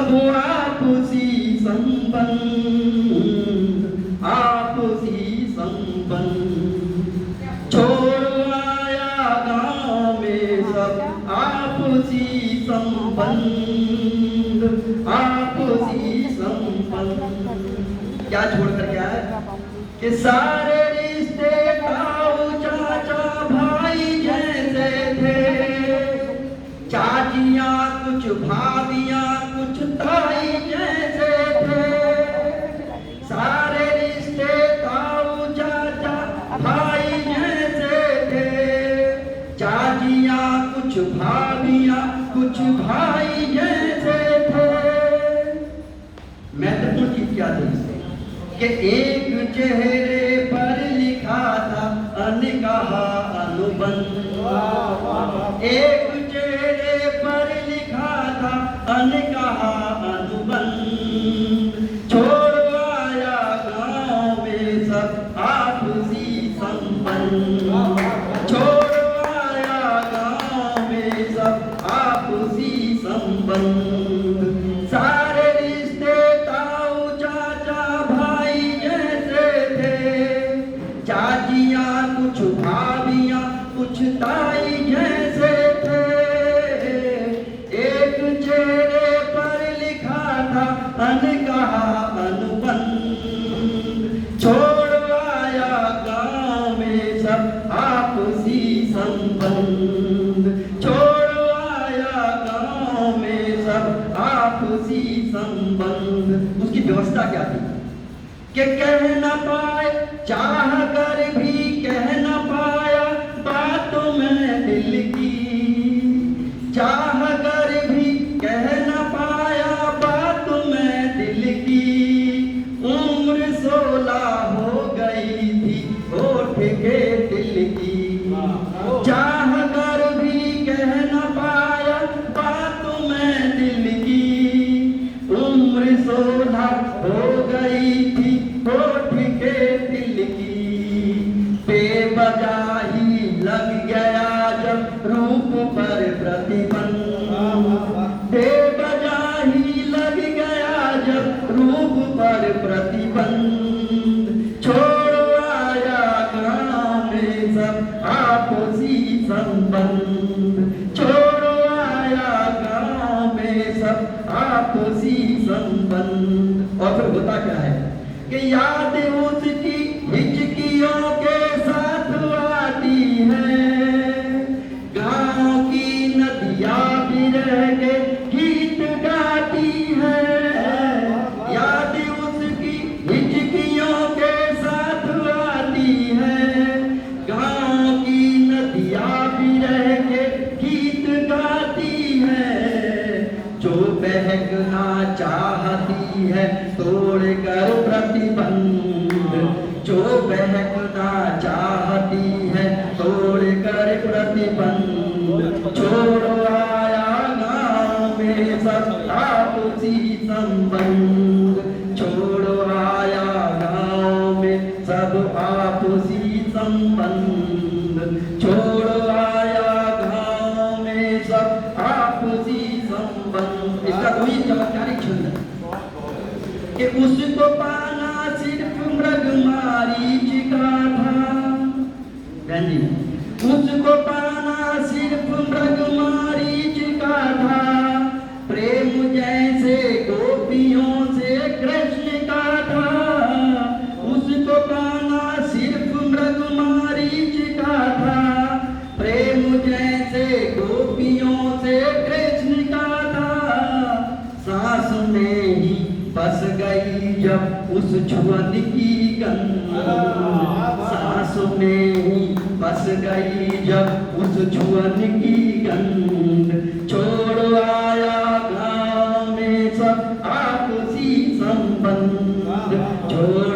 वो आपसी संबंध, आपसी संबंध। छोड़ आया गाँव में सब आपसी संबंध, आपसी संबंध। क्या छोड़ कर क्या है कि सारे रिश्ते ताऊ चाचा भाई जैसे थे। चाचियां कुछ भाभियां कुछ ताई जैसे थे। सारे रिश्ते ताऊ चाचा भाई जैसे थे। चाचियां कुछ भाभियां कुछ भाई जैसे थे। महत्वपूर्ण चीज क्या थी कि एक चेहरे पर लिखा था अनकहा अनुबंध। एक चेहरे पर लिखा था अनकहा अनुबंध। छोड़ आया गाँव में सब आपसी संबंध। छोड़ आया गाँव में सब आपसी संबंध। सारे रिश्ते ताऊ चाचा भाई जैसे थे। चाचियां कुछ भाभियां कुछ ताई जैसे थे। एक चेहरे पर लिखा था अनकहा अनुबंध। छोड़ आया गाँव में सब आपसी संबंध। छोड़ आया गाँव में सब आपसी संबंध। उसकी व्यवस्था क्या थी कि कह न पाए चाह कर भी कह न पाया बातों में दिल की। चाह कर भी कह न पाया बातों में दिल की। उम्र 16 हो गई थी होठ के दिल की। चाह कर भी कह न पाया बातों में दिल की। उम्र 16 हो गई थी होठ के दिल की। बेवजह ही लग गया जब रूप पर प्रतिबंध। बेवजह ही लग गया जब रूप पर प्रतिबंध। छोड़ आया गाँव में सब आपसी संबंध। छोड़ आया गाँव में सब आपसी संबंध। और फिर होता क्या है कि याद उसकी हिचकियों के साथ आती है। गाँव की नदियाँ भी रह के गीत गाती है। याद उसकी हिचकियों के साथ आती है। गाँव की नदियाँ भी रह के गीत गाती है। जो बहकना चाहती है तोड़ कर प्रतिबंध। जो बहकना चाहती है तोड़ कर प्रतिबंध। छोड़ आया गाँव में सब आपसी संबंध। छोड़ आया गाँव में सब आपसी संबंध। छोड़ आया गाँव में सब आपसी संबंध। इसका कोई चमत्कारिक छंद है कि उसको पाना सिर्फ मृगमारीच का था। उसको पाना सिर्फ मृगमारीच का था। प्रेम जैसे गोपियों से कृष्ण का था। उसको पाना सिर्फ मृगमारीच का था। प्रेम जैसे गोपियों से कृष्ण का था। सांस में ही बस गई जब उस छुअन की गंध। सांस में ही बस गई जब उस छुअन की गंध। छोड़ आया गाँव में सब आपसी संबंध। छोड़